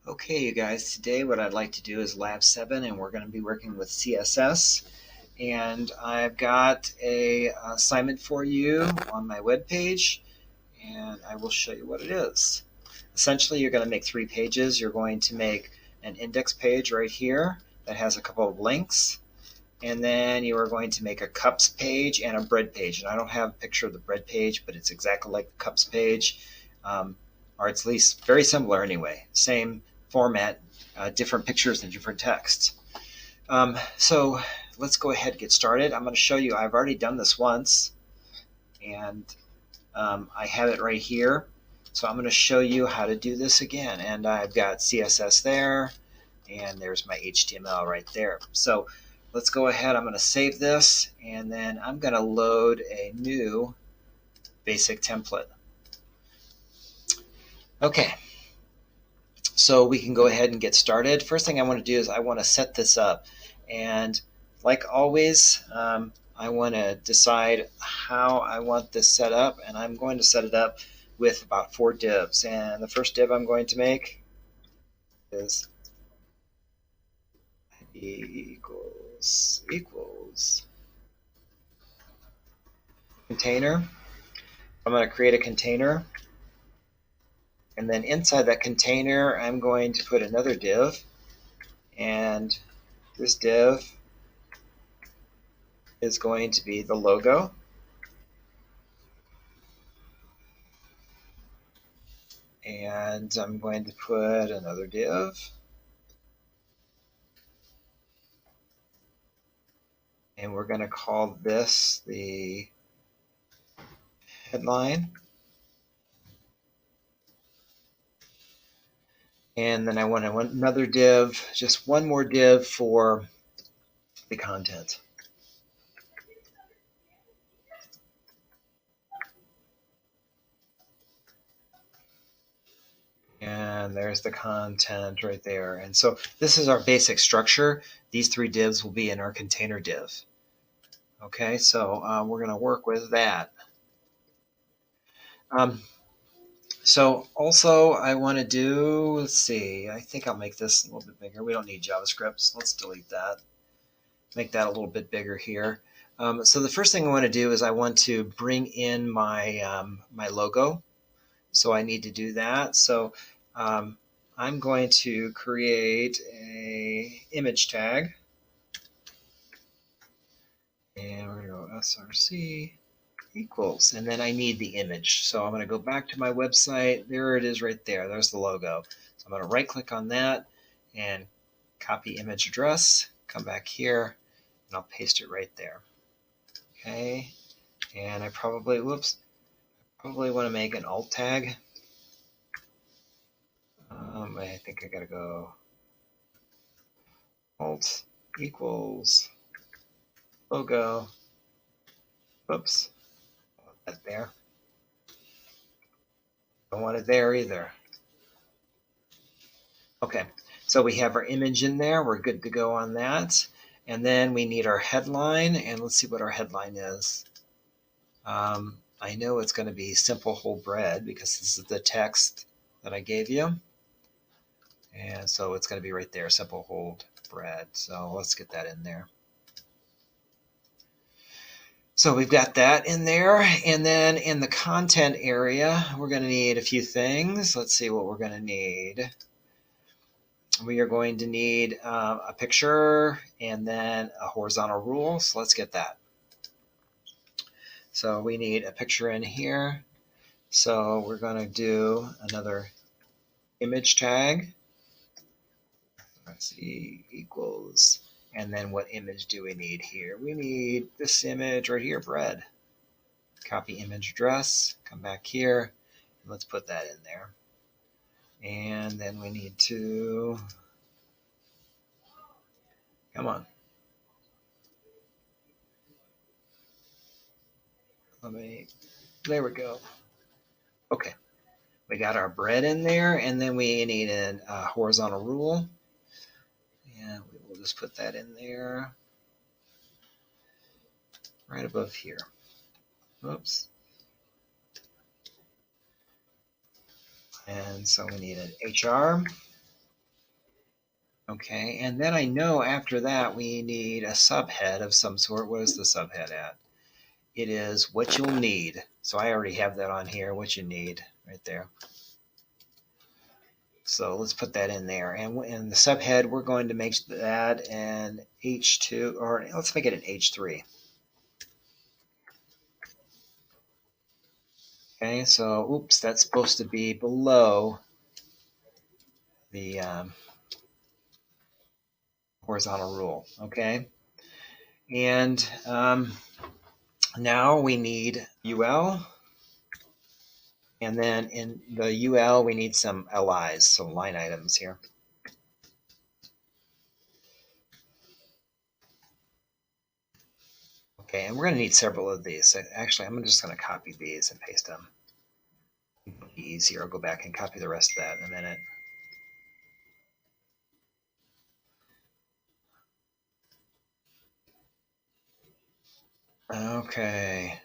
Okay, you guys, today what I'd like to do is Lab 7, and we're going to be working with CSS. And I've got a assignment for you on my webpage, and I will show you what it is. Essentially, you're going to make 3 pages. You're going to make an index page right here that has a couple of links, and then you are going to make a cups page and a bread page. And I don't have a picture of the bread page, but it's exactly like the cups page, or it's at least very similar anyway. Same format, different pictures and different text. So let's go ahead and get started. I'm going to show you, I've already done this once, and I have it right here. So I'm going to show you how to do this again. And I've got CSS there, and there's my HTML right there. So let's go ahead. I'm going to save this, and then I'm going to load a new basic template. Okay, so we can go ahead and get started. First thing I want to do is I want to set this up. And like always, I want to decide how I want this set up, and I'm going to set it up with about 4 divs. And the first div I'm going to make is equals container. I'm going to create a container, and then inside that container I'm going to put another div, and this div is going to be the logo. And I'm going to put another div, and we're going to call this the headline. And then I want another div, just one more div for the content. And there's the content right there. And so this is our basic structure. These 3 divs will be in our container div. Okay, so we're going to work with that. So also I want to do, let's see, I think I'll make this a little bit bigger. We don't need JavaScript, so let's delete that. Make that a little bit bigger here. So the first thing I want to do is I want to bring in my, my logo. So I need to do that. So I'm going to create a image tag. And we're going to go src equals, and then I need the image. So I'm going to go back to my website. There it is right there. There's the logo. So I'm going to right click on that and copy image address, come back here, and I'll paste it right there. Okay, and I probably want to make an alt tag. I think I gotta go alt equals logo. Oops, that there. Don't want it there either. Okay, so we have our image in there. We're good to go on that. And then we need our headline, and let's see what our headline is. I know it's going to be simple whole bread because this is the text that I gave you. And so it's going to be right there, simple whole bread. So let's get that in there. So we've got that in there. And then in the content area, we're going to need a few things. Let's see what we're going to need. We are going to need a picture and then a horizontal rule. So let's get that. So we need a picture in here. So we're going to do another image tag. Let's see, equals. And then what image do we need here? We need this image right here, bread. Copy image address, come back here, and let's put that in there. And then we need to, come on. There we go. Okay, we got our bread in there, and then we need a horizontal rule. And we will just put that in there right above here. Oops. And so we need an HR. Okay, and then I know after that we need a subhead of some sort. What is the subhead at? It is what you'll need. So I already have that on here, what you need, right there. So let's put that in there. And in the subhead, we're going to make that an H2, or let's make it an H3. Okay, so oops, that's supposed to be below the horizontal rule. Okay, and now we need UL, and then in the UL we need some LIs, some line items here. Okay, and we're going to need several of these. So actually, I'm just going to copy these and paste them. It'll be easier. I'll go back and copy the rest of that in a minute. Okay,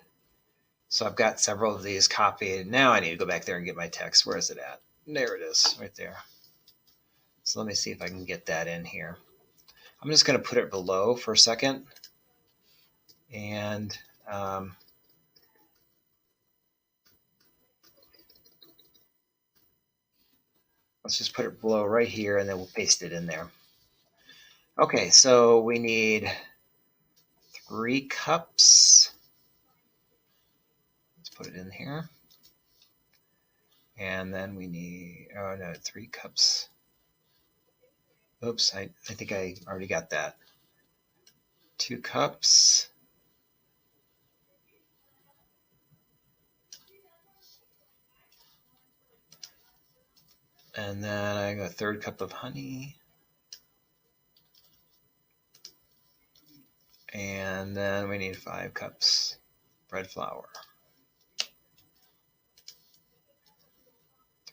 so I've got several of these copied. Now I need to go back there and get my text. Where is it at? There it is, right there. So let me see if I can get that in here. I'm just going to put it below for a second. And let's just put it below right here, and then we'll paste it in there. Okay, so we need 3 cups. Let's put it in here. And then we need, oh no, 3 cups. Oops, I think I already got that. 2 cups. And then I got a 1/3 cup of honey. And then we need 5 cups bread flour.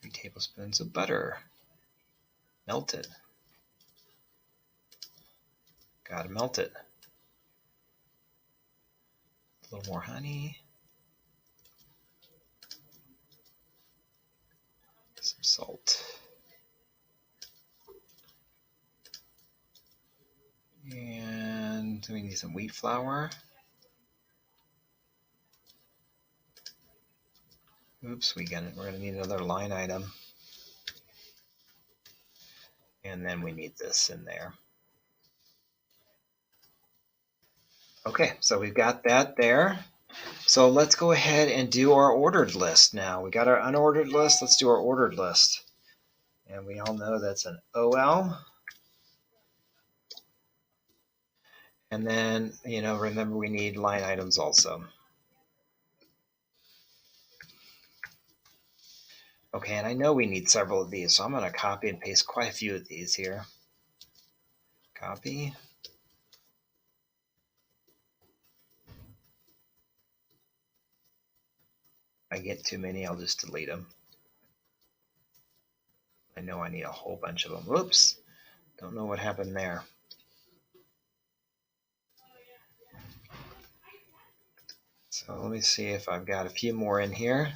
3 tablespoons of butter. Melted. Gotta melt it. A little more honey. Some salt. And we need some wheat flour. Oops, we're gonna need another line item. And then we need this in there. Okay, so we've got that there. So let's go ahead and do our ordered list now. We got our unordered list. Let's do our ordered list. And we all know that's an OL. And then, remember we need line items also. Okay, and I know we need several of these, so I'm going to copy and paste quite a few of these here. Copy. If I get too many, I'll just delete them. I know I need a whole bunch of them. Whoops, don't know what happened there. So let me see if I've got a few more in here.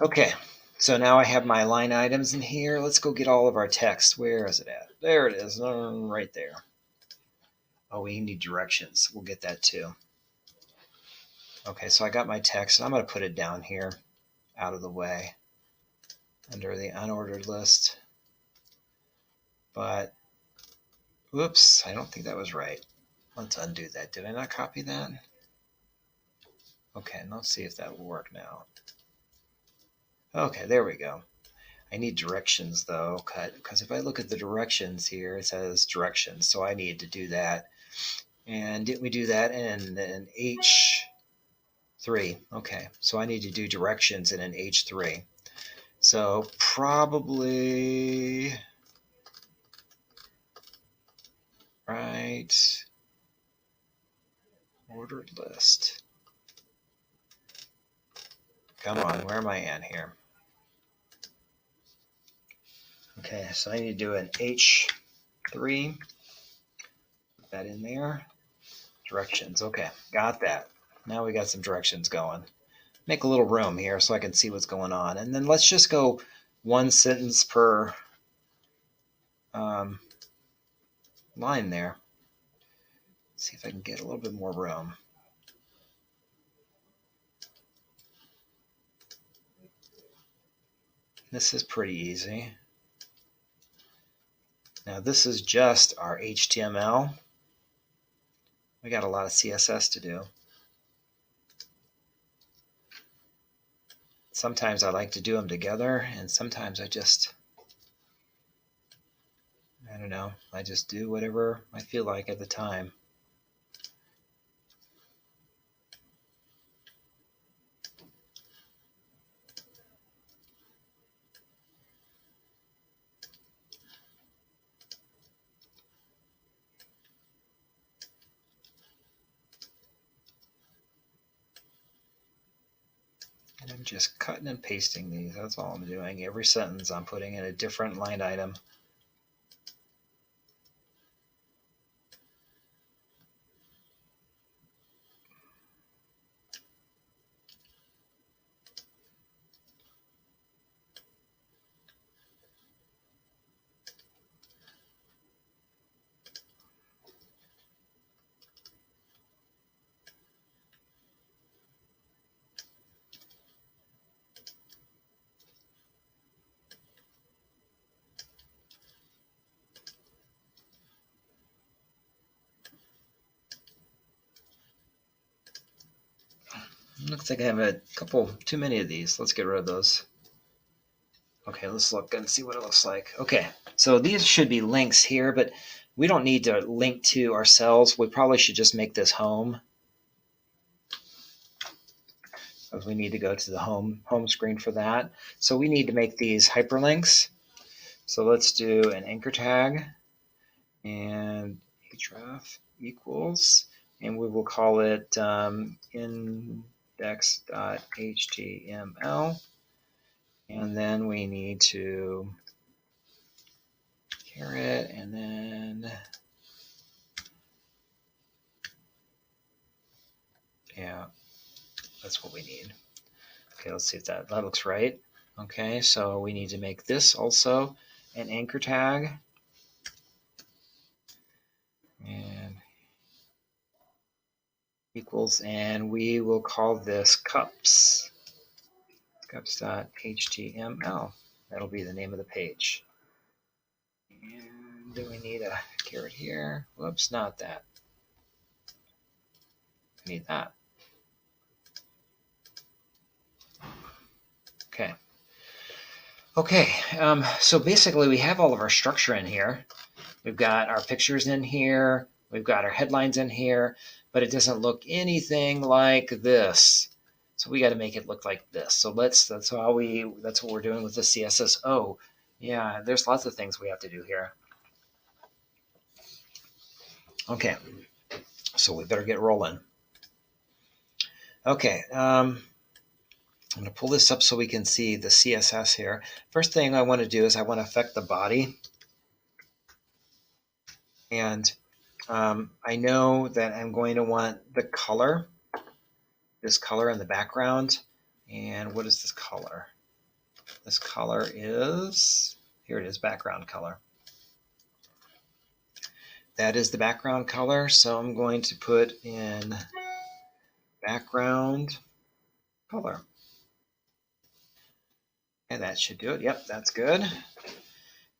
Okay, so now I have my line items in here. Let's go get all of our text. Where is it at? There it is, right there. Oh, we need directions. We'll get that too. Okay, so I got my text, and I'm going to put it down here out of the way under the unordered list. But, whoops, I don't think that was right. Let's undo that. Did I not copy that? Okay, let's see if that will work now. Okay, there we go. I need directions though, because if I look at the directions here, it says directions, so I need to do that. And didn't we do that in an H3? Okay, so I need to do directions in an H3. So probably right ordered list. Come on, where am I at here? Okay, so I need to do an H3. Put that in there. Directions. Okay, got that. Now we got some directions going. Make a little room here so I can see what's going on. And then let's just go one sentence per line there. Let's see if I can get a little bit more room. This is pretty easy. Now this is just our HTML. We got a lot of CSS to do. Sometimes I like to do them together, and sometimes I don't know, I just do whatever I feel like at the time. And I'm just cutting and pasting these. That's all I'm doing. Every sentence I'm putting in a different line item. Looks like I have a couple too many of these. Let's get rid of those. Okay, let's look and see what it looks like. Okay, so these should be links here, but we don't need to link to ourselves. We probably should just make this home. Because we need to go to the home screen for that. So we need to make these hyperlinks. So let's do an anchor tag and href equals, and we will call it index.html. And then we need to caret, and then, yeah, that's what we need. Okay, let's see if that looks right. Okay, so we need to make this also an anchor tag. And equals, and we will call this cups. Cups.html. That'll be the name of the page. And then we need a caret here. Whoops, not that. I need that. Okay. Okay, so basically we have all of our structure in here. We've got our pictures in here. We've got our headlines in here, but it doesn't look anything like this. So we got to make it look like this. So that's what we're doing with the CSS. Oh, yeah, there's lots of things we have to do here. Okay, so we better get rolling. Okay, I'm going to pull this up so we can see the CSS here. First thing I want to do is I want to affect the body. And I know that I'm going to want the color, this color in the background. And what is this color? This color is, here it is, background color. That is the background color. So I'm going to put in background color. And that should do it. Yep, that's good.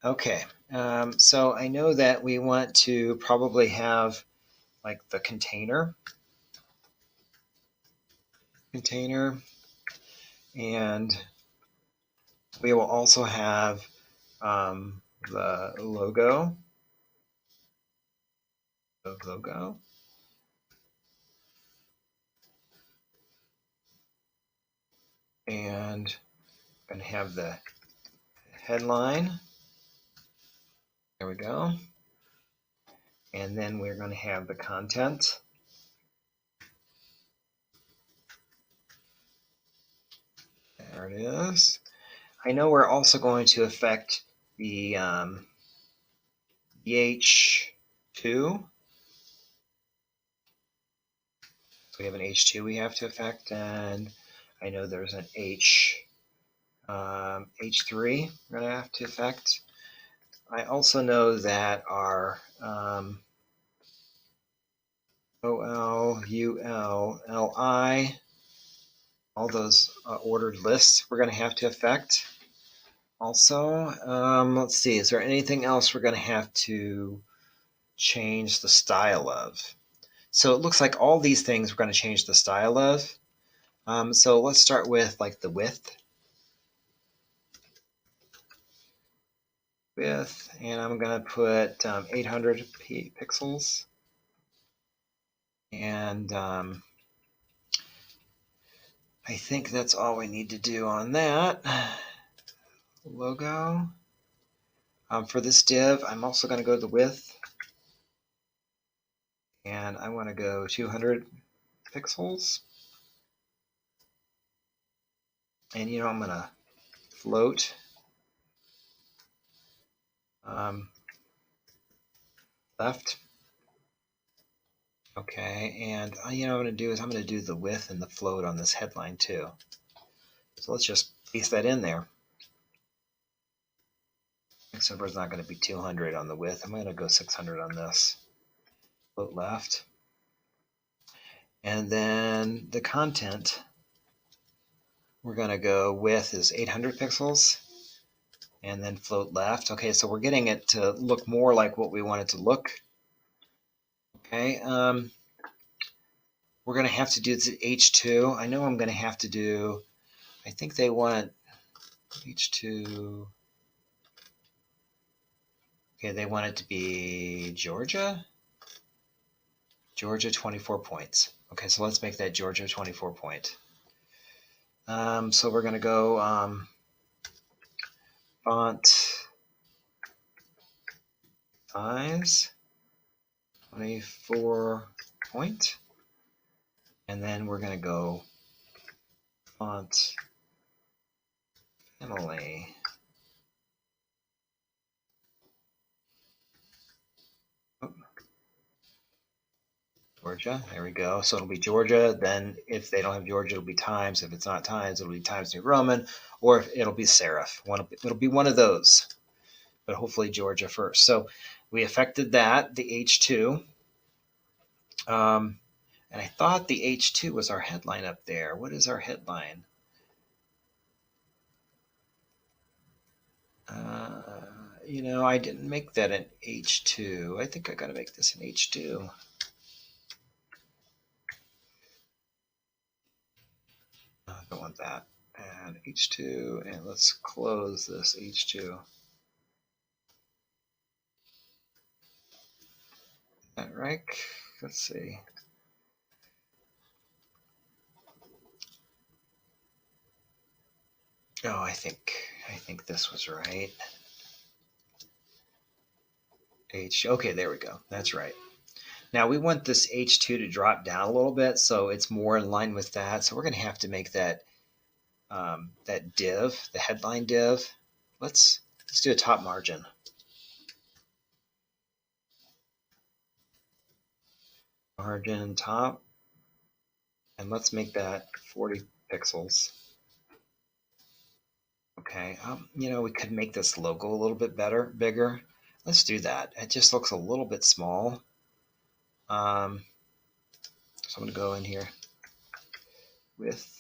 Okay, so I know that we want to probably have like the container, and we will also have the logo, and I'm going to have the headline. There we go. And then we're going to have the content. There it is. I know we're also going to affect the H2. So we have an H2 we have to affect, and I know there's an H3 we're going to have to affect. I also know that our OL, UL, LI, all those ordered lists we're going to have to affect. Also, let's see, is there anything else we're going to have to change the style of? So it looks like all these things we're going to change the style of. So let's start with like the width. And I'm going to put 800 pixels. And I think that's all we need to do on that. Logo. For this div, I'm also going to go to the width. And I want to go 200 pixels. And I'm going to float. Left. Okay, and what I'm going to do is I'm going to do the width and the float on this headline too. So let's just paste that in there. Except for it's not going to be 200 on the width. I'm going to go 600 on this. Float left. And then the content, we're going to go width is 800 pixels. And then float left. Okay, so we're getting it to look more like what we want it to look. Okay, we're going to have to do the H2. I know I'm going to have to do, I think they want H2. Okay, they want it to be Georgia. Georgia 24 points. Okay, so let's make that Georgia 24 point. So we're going to go font size 24 point. And then we're going to go font family. Georgia, there we go. So it'll be Georgia. Then if they don't have Georgia, it'll be Times. If it's not Times, it'll be Times New Roman, or it'll be serif. It'll be one of those, but hopefully Georgia first. So we affected that, the H2. And I thought the H2 was our headline up there. What is our headline? I didn't make that an H2. I think I got to make this an H2. I don't want that. And H2, and let's close this H2. Is that right? Let's see. Oh, I think this was right. Okay, there we go. That's right. Now we want this H2 to drop down a little bit, so it's more in line with that. So we're going to have to make that that div, the headline div. Let's do a top margin. Margin top, and let's make that 40 pixels. Okay, we could make this logo a little bit bigger. Let's do that. It just looks a little bit small. So I'm going to go in here. Width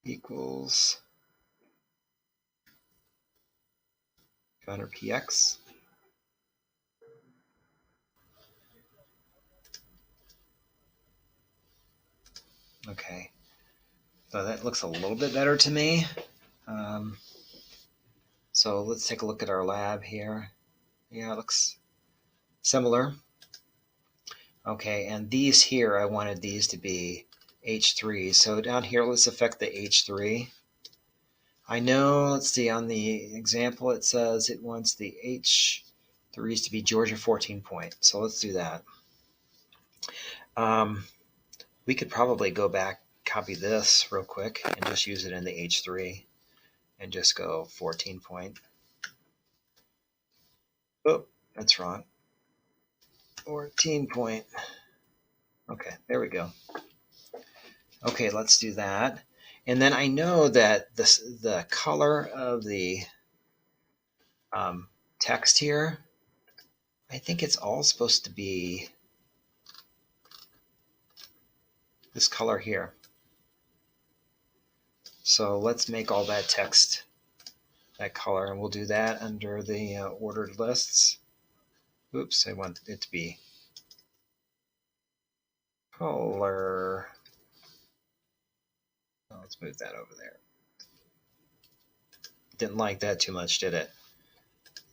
equals 200 px. Okay, so that looks a little bit better to me. So let's take a look at our lab here. Yeah, it looks similar. Okay, and these here, I wanted these to be H3. So down here, let's affect the H3. I know, let's see, on the example, it says it wants the H3s to be Georgia 14 point. So let's do that. We could probably go back, copy this real quick, and just use it in the H3 and just go 14 point. Oh, that's wrong. 14 point. Okay, there we go. Okay, let's do that. And then I know that the color of the text here. I think it's all supposed to be this color here. So let's make all that text that color, and we'll do that under the ordered lists. Oops, I want it to be color. Oh, let's move that over there. Didn't like that too much, did it?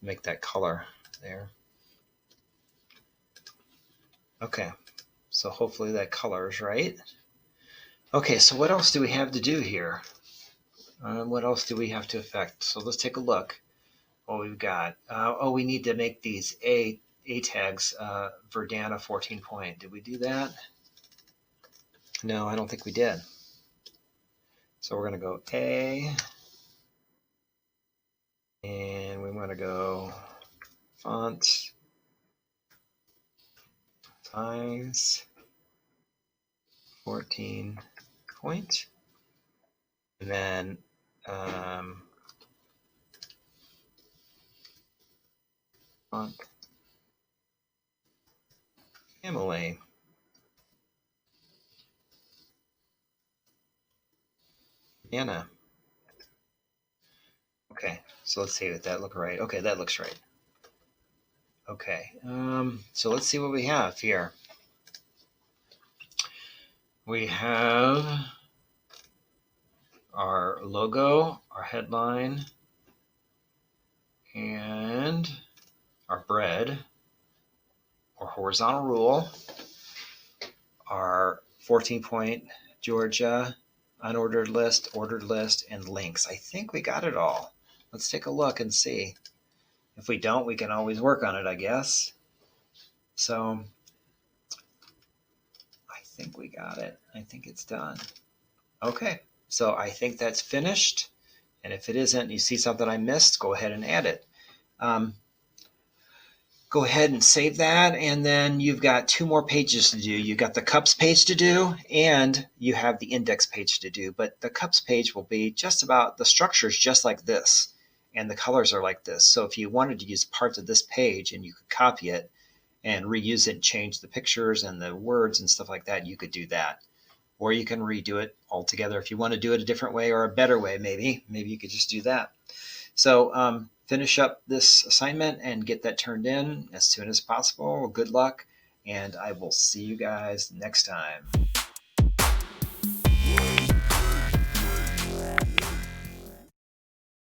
Make that color there. Okay, so hopefully that color is right. Okay, so what else do we have to do here? What else do we have to affect? So let's take a look. What we've got. Oh, we need to make these A tags Verdana 14 point. Did we do that? No, I don't think we did. So we're going to go A, and we want to go font size 14 point, and then font family. Anna. Okay, so let's see if that looks right. Okay, that looks right. Okay, so let's see what we have here. We have our logo, our headline, and our bread, or horizontal rule, our 14-point Georgia, unordered list, ordered list, and links. I think we got it all. Let's take a look and see. If we don't, we can always work on it, I guess. So I think we got it. I think it's done. Okay, so I think that's finished. And if it isn't, you see something I missed, go ahead and add it. Go ahead and save that, and then you've got 2 more pages to do. You've got the cups page to do, and you have the index page to do. But the cups page will be just about, the structure is just like this, and the colors are like this. So if you wanted to use parts of this page and you could copy it and reuse it and change the pictures and the words and stuff like that, you could do that. Or you can redo it altogether. If you want to do it a different way or a better way, maybe you could just do that. So finish up this assignment and get that turned in as soon as possible. Good luck, and I will see you guys next time.